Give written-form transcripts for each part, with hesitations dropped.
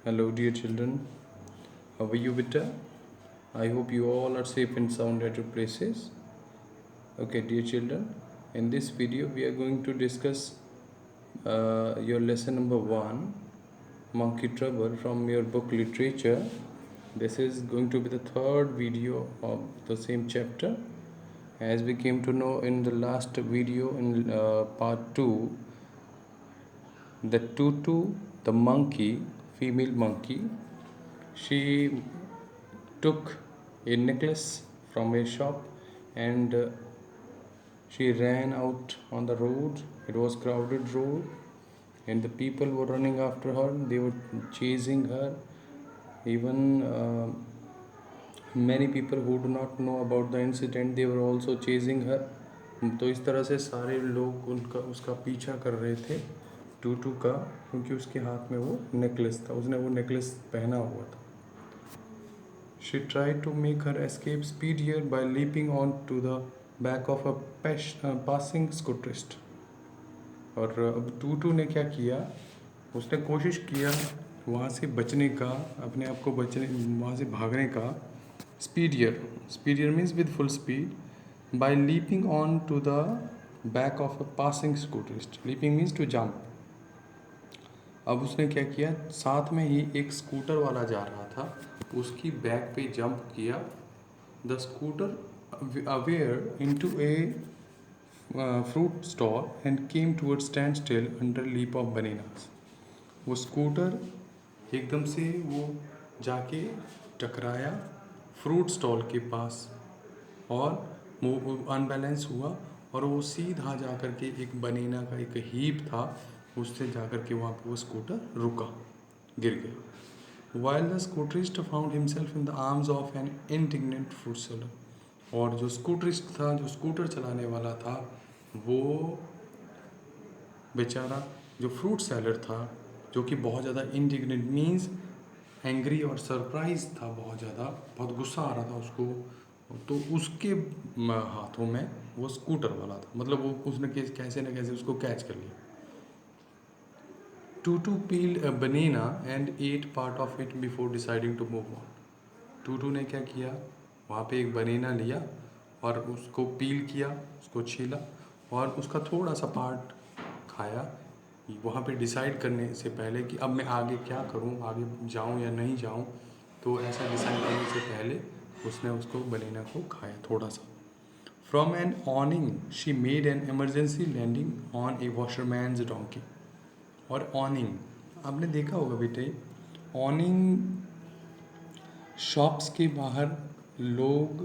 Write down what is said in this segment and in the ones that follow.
Hello, dear children. How are you, beta? I hope you all are safe and sound at your places. Okay, dear children, in this video, we are going to discuss your lesson number one, Monkey Trouble, from your book Literature. This is going to be the third video of the same chapter. As we came to know in the last video, in part 2, the Tutu, the monkey, female monkey, she took a necklace from a shop and she ran out on the road. It was crowded road and the people were running after her. They were chasing her. Even many people who do not know about the incident, they were also chasing her. तो इस तरह से सारे लोग उनका उसका पीछा कर रहे थे टूटू का, क्योंकि उसके हाथ में वो नेकलेस था, उसने वो नेकलेस पहना हुआ था. She tried to make her escape speedier by leaping onto the back of a passing scooterist. और अब टूटू ने क्या किया, उसने कोशिश किया वहाँ से बचने का, अपने आप को बचने, वहाँ से भागने का. Speedier means with full speed. By leaping on to the back of a passing scooterist. Leaping means to jump. अब उसने क्या किया, साथ में ही एक स्कूटर वाला जा रहा था, उसकी बैक पे जंप किया. The scooter aware into a fruit stall and came toward standstill under leap of bananas. वो स्कूटर एकदम से वो जाके टकराया फ्रूट स्टॉल के पास और वो अनबैलेंस हुआ और वो सीधा जा कर के एक बनेना का एक हीप था, उससे जा कर के वहाँ पर वो स्कूटर रुका, गिर गया. While the scooterist found himself in the arms of an indignant fruit seller. और जो स्कूटरिस्ट था, जो स्कूटर चलाने वाला था, वो बेचारा जो फ्रूट सेलर था, जो कि बहुत ज़्यादा इंडिग्नेंट मीन्स एंग्री और सरप्राइज था, बहुत ज़्यादा, बहुत गुस्सा आ रहा था उसको, तो उसके हाथों में वो स्कूटर वाला था, मतलब वो उसने कैसे न कैसे उसको कैच कर लिया. Tutu peeled a banana and ate part of it before deciding to move on. टूटू ने क्या किया, वहाँ पे एक बनेना लिया और उसको पील किया, उसको छीला और उसका थोड़ा सा पार्ट खाया, वहाँ पे डिसाइड करने से पहले कि अब मैं आगे क्या करूँ, आगे जाऊँ या नहीं जाऊँ. तो ऐसा डिसाइड करने से पहले उसने उसको बनेना को खाया थोड़ा सा. From an awning she made an emergency landing on a washerman's donkey. और ऑनिंग आपने देखा होगा बेटे, ऑनिंग शॉप्स के बाहर लोग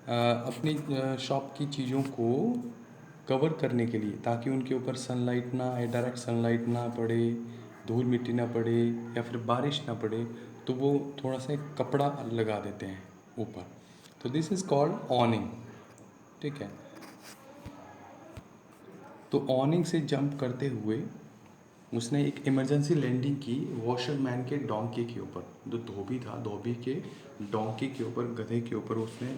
अपनी शॉप की चीज़ों को कवर करने के लिए, ताकि उनके ऊपर सनलाइट ना आए, डायरेक्ट सनलाइट ना पड़े, धूल मिट्टी ना पड़े या फिर बारिश ना पड़े, तो वो थोड़ा सा एक कपड़ा लगा देते हैं ऊपर. तो दिस इज़ कॉल्ड ऑनिंग. ठीक है, तो ऑनिंग से जंप करते हुए उसने एक इमरजेंसी लैंडिंग की वॉशरमैन के डोंकी के ऊपर. जो धोबी था, धोबी के डोंकी के ऊपर, गधे के ऊपर उसने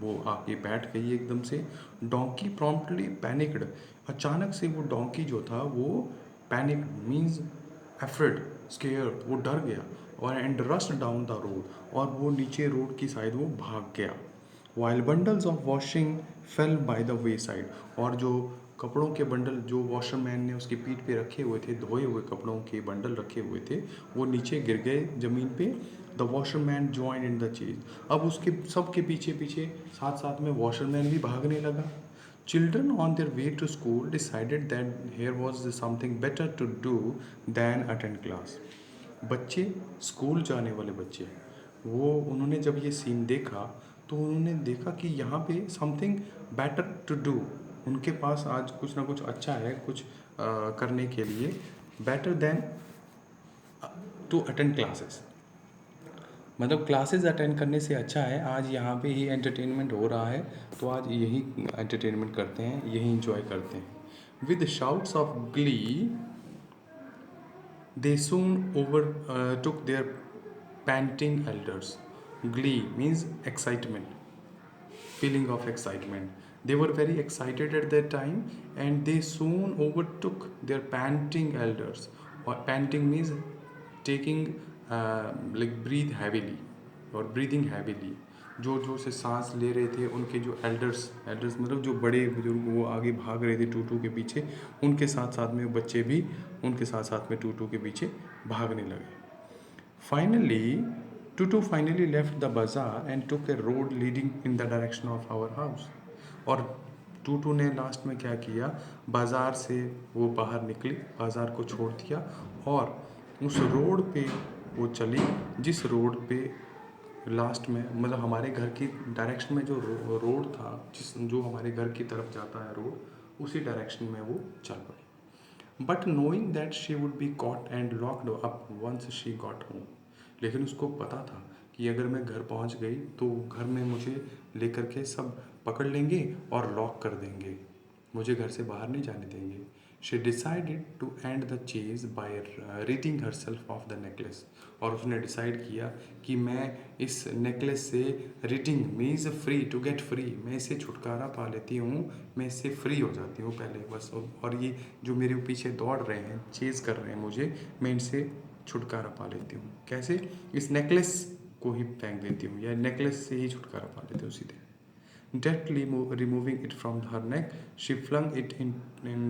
वो आके बैठ गई एकदम से. Donkey promptly panicked. अचानक से वो डोंकी जो था वो पैनिक मीन्स एफ्रेड, स्केयर, वो डर गया और and rust down the road, और वो नीचे रोड की साइड वो भाग गया. While bundles of washing fail by the way side. और जो कपड़ों के बंडल जो वॉशरमैन ने उसकी पीठ पे रखे हुए थे, धोए हुए कपड़ों के बंडल रखे हुए थे, वो नीचे गिर गए ज़मीन पे. The washerman join in the chase. अब उसके सबके पीछे पीछे साथ साथ में वॉशरमैन भी भागने लगा. Children on their way to school decided that there was something better to do than attend class. बच्चे, स्कूल जाने वाले बच्चे, वो उन्होंने जब ये सीन देखा तो उन्होंने देखा कि यहाँ पे समथिंग बेटर टू डू, उनके पास आज कुछ ना कुछ अच्छा है, कुछ करने के लिए, better than to attend classes. मतलब क्लासेस अटेंड करने से अच्छा है, आज यहाँ पे ही एंटरटेनमेंट हो रहा है, तो आज यही एंटरटेनमेंट करते हैं, यही इंजॉय करते हैं. With shouts of Glee they soon overtook their panting elders. Glee means excitement, feeling of excitement. They were very excited at that time and they soon overtook their panting elders. Or panting means taking like breathe heavily और breathing heavily, जोर जोर से सांस ले रहे थे। उनके जो एल्डर्स एल्डर्स मतलब जो बड़े बुजुर्ग, वो आगे भाग रहे थे टूटू के पीछे, उनके साथ साथ में बच्चे भी उनके साथ साथ में टूटू के पीछे भागने लगे। Finally Tutu finally left the bazaar and took a road leading in the direction of our house. और टूटू ने लास्ट में क्या किया, बाज़ार से वो बाहर निकली, बाज़ार को छोड़ दिया और उस रोड पे वो चली जिस रोड पे लास्ट में मतलब हमारे घर की डायरेक्शन में जो रोड था, जो हमारे घर की तरफ जाता है रोड, उसी डायरेक्शन में वो चल पड़ी। But knowing that she would be caught and locked up once she got home. लेकिन उसको पता था कि अगर मैं घर पहुंच गई तो घर में मुझे लेकर के सब पकड़ लेंगे और लॉक कर देंगे, मुझे घर से बाहर नहीं जाने देंगे। She decided to end the chase by ridding herself of the necklace. और उसने डिसाइड किया कि मैं इस नेकलेस से ridding means free, to get free, मैं इससे छुटकारा पा लेती हूँ, मैं इससे फ्री हो जाती हूँ पहले बस। और ये जो मेरे पीछे दौड़ रहे हैं, चेज कर रहे हैं मुझे, मैं इनसे छुटकारा पा लेती हूँ। कैसे? इस नेकलेस को ही फेंक देती हूँ या नेकलेस से ही छुटकारा पा लेती हूँ सीधे। Deftly removing it from her neck, she flung it in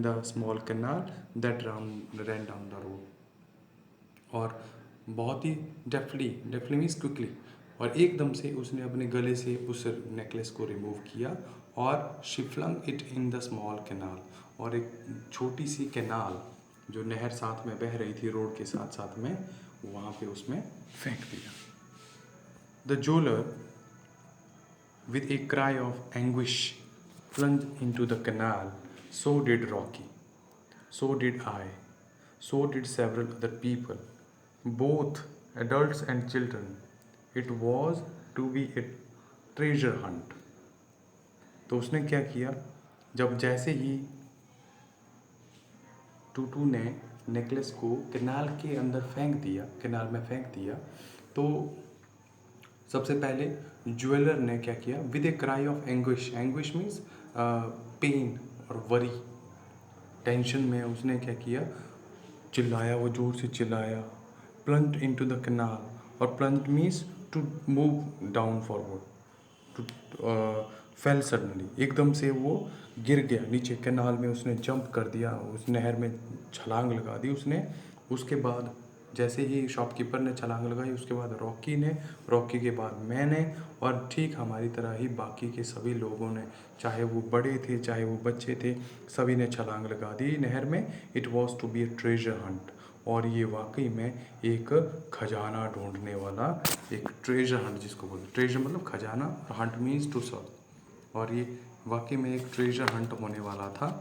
the small canal that ran down the road. और बहुत ही डेफ्टली मीन्स क्विकली, और एकदम से उसने अपने गले से उस नेकलेस को रिमूव किया और she flung it in the small canal, और एक छोटी सी कैनाल जो नहर साथ में बह रही थी रोड के साथ साथ में, वहाँ पे उसमें फेंक दिया। The jeweller with a cry of anguish plunged into the canal. So did Rocky. So did I. So did several other people, both adults and children. It was to be a treasure hunt. तो उसने क्या किया, जब जैसे ही टूटू ने necklace को canal के अंदर फेंक दिया, कैनाल में फेंक दिया, तो सबसे पहले ज्वेलर ने क्या किया, with a cry of anguish, anguish means pain और वरी, टेंशन में उसने क्या किया, चिल्लाया, वो जोर से चिल्लाया। प्लंज्ड इनटू द कैनाल, और plunged means to move down forward, to fall suddenly, एकदम से वो गिर गया नीचे कैनाल में, उसने जंप कर दिया, उस नहर में छलांग लगा दी उसने। उसके बाद जैसे ही शॉपकीपर ने छलांग लगाई, उसके बाद रॉकी ने, रॉकी के बाद मैंने, और ठीक हमारी तरह ही बाकी के सभी लोगों ने, चाहे वो बड़े थे चाहे वो बच्चे थे, सभी ने छलांग लगा दी नहर में। It was to be a treasure hunt, और ये वाकई में एक खजाना ढूंढने वाला एक ट्रेजर हंट जिसको बोलते, ट्रेजर मतलब खजाना, हंट मीन्स टू सर्च, और ये वाकई में एक ट्रेजर हंट होने वाला था।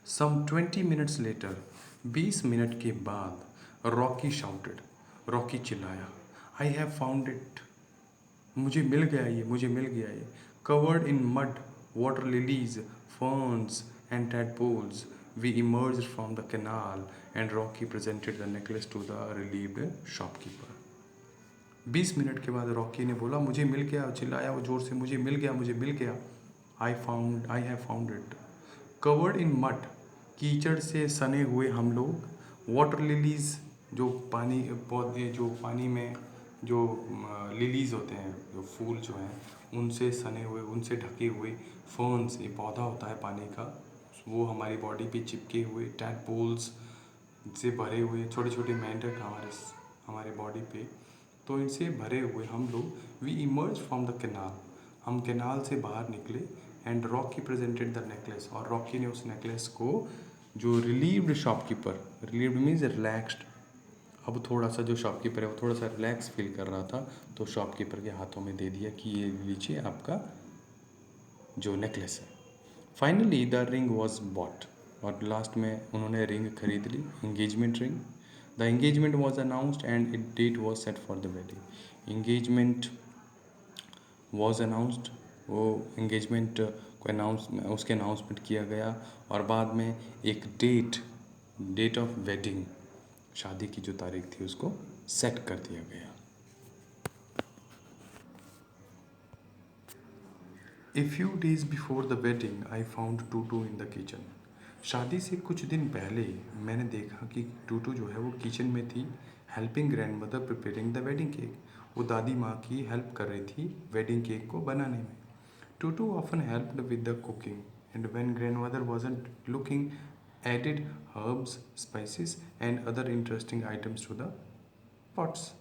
सम 20 मिनट्स लेटर, 20 मिनट के बाद, रॉकी शाउटेड, रॉकी चिल्लाया, आई हैव फाउंड इट, मुझे मिल गया ये, मुझे मिल गया ये। Covered in mud, water lilies, ferns and tadpoles, we emerged from the canal and Rocky presented the necklace to the relieved shopkeeper. 20 minute के बाद रॉकी ने बोला, मुझे मिल गया, चिल्लाया वो जोर से, मुझे मिल गया, मुझे मिल गया। I have found it. Covered in mud, कीचड़ से सने हुए हम लोग, वाटर लिलीज, जो पानी पौधे, जो पानी में जो लिलीज होते हैं, जो फूल जो हैं, उनसे सने हुए, उनसे ढके हुए, फर्न्स, ये पौधा होता है पानी का, वो हमारी बॉडी पे चिपके हुए, टैडपोल्स से भरे हुए छोटे छोटे मेंढक हमारे बॉडी पे, तो इनसे भरे हुए हम लोग, we emerge from the canal, हम कैनाल से बाहर निकले। And Rocky presented the necklace, और रॉकी ने उस नेकलेस को जो relieved shopkeeper, relieved means relaxed, अब थोड़ा सा जो शॉपकीपर है वो थोड़ा सा रिलैक्स फील कर रहा था, तो शॉपकीपर के हाथों में दे दिया कि ये लीजिए आपका जो नेकलेस है। Finally the ring was bought, और लास्ट में उन्होंने रिंग खरीद ली, engagement ring. The engagement was announced and it date was set for the wedding. Engagement was announced, वो एंगेजमेंट को उसके अनाउंसमेंट किया गया, और बाद में एक डेट ऑफ वेडिंग, शादी की जो तारीख थी उसको सेट कर दिया गया। A few days before the wedding, I found Tutu in the kitchen. शादी से कुछ दिन पहले मैंने देखा कि टूटू जो है वो किचन में थी, helping grandmother preparing the wedding cake. वो दादी माँ की हेल्प कर रही थी वेडिंग केक को बनाने में। Tutu often helped with the cooking and when grandmother wasn't looking added herbs, spices and other interesting items to the pots.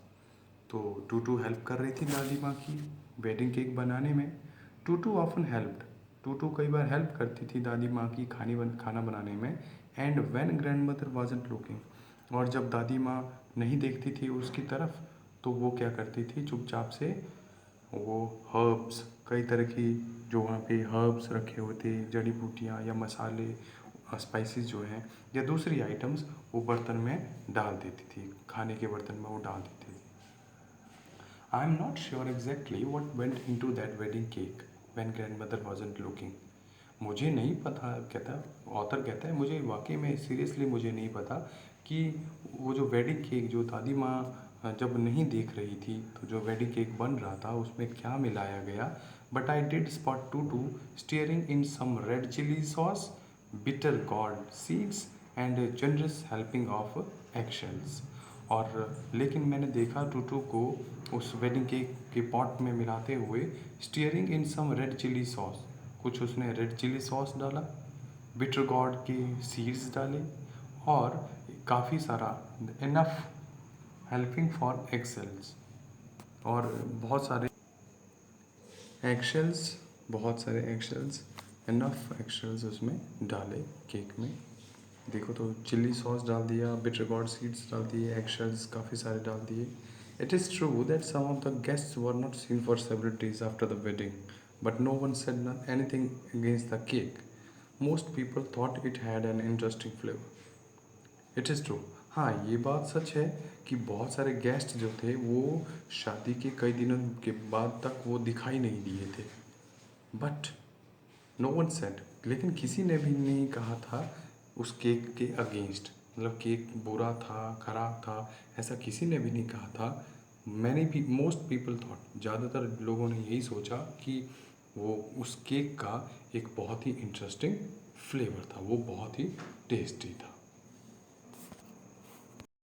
तो टूटू हेल्प कर रही थी दादी माँ की वेडिंग केक बनाने में। टूटू ऑफन हेल्प्ड, टूटू कई बार हेल्प करती थी दादी माँ की खाना बनाने में। And when grand mother wasn't looking, और जब दादी माँ नहीं देखती थी उसकी तरफ तो वो क्या करती थी, चुपचाप से वो हर्ब्स, कई तरह की जो वहाँ पे हर्ब्स रखे हुए थे, जड़ी बूटियाँ या मसाले, स्पाइसेस जो हैं या दूसरी आइटम्स, वो बर्तन में डाल देती थी, खाने के बर्तन में वो डाल देती थी। I am not sure exactly what went into that wedding cake when grandmother wasn't looking. मुझे नहीं पता, कहता ऑथर कहता है, मुझे वाकई में सीरियसली मुझे नहीं पता कि वो जो वेडिंग केक जो दादी माँ जब नहीं देख रही थी तो जो वेडिंग केक बन रहा था उसमें क्या मिलाया गया। But I did spot to stirring in some red chilli sauce, bitter gourd seeds and generous helping of actions. और लेकिन मैंने देखा टूटू को उस वेडिंग केक के पॉट में मिलाते हुए steering in some red chilli sauce, कुछ उसने रेड चिली सॉस डाला, बिटर गॉड के सीड्स डाले और काफ़ी सारा इनफ हेल्पिंग फॉर एक्सेल्स, और बहुत सारे एक्सेल्स, इनफ एक्सेल्स उसमें डाले केक में। देखो तो चिल्ली सॉस डाल दिया, बिटर गॉड सीड्स डाल दिए, एक्शेल्स काफ़ी सारे डाल दिए। It is true that some of the guests were not seen for several days after the wedding, but no one said anything against the cake. Most people thought it had an interesting flavour. It is true, हाँ ये बात सच है कि बहुत सारे guest जो थे वो शादी के कई दिनों के बाद तक वो दिखाई नहीं दिए थे। बट नो वन सेड, लेकिन किसी ने भी नहीं कहा था उस केक के अगेंस्ट, मतलब केक बुरा था, ख़राब था, ऐसा किसी ने भी नहीं कहा था। मैंने भी, मोस्ट पीपल थॉट, ज़्यादातर लोगों ने यही सोचा कि वो उस केक का एक बहुत ही इंटरेस्टिंग फ्लेवर था, वो बहुत ही टेस्टी था।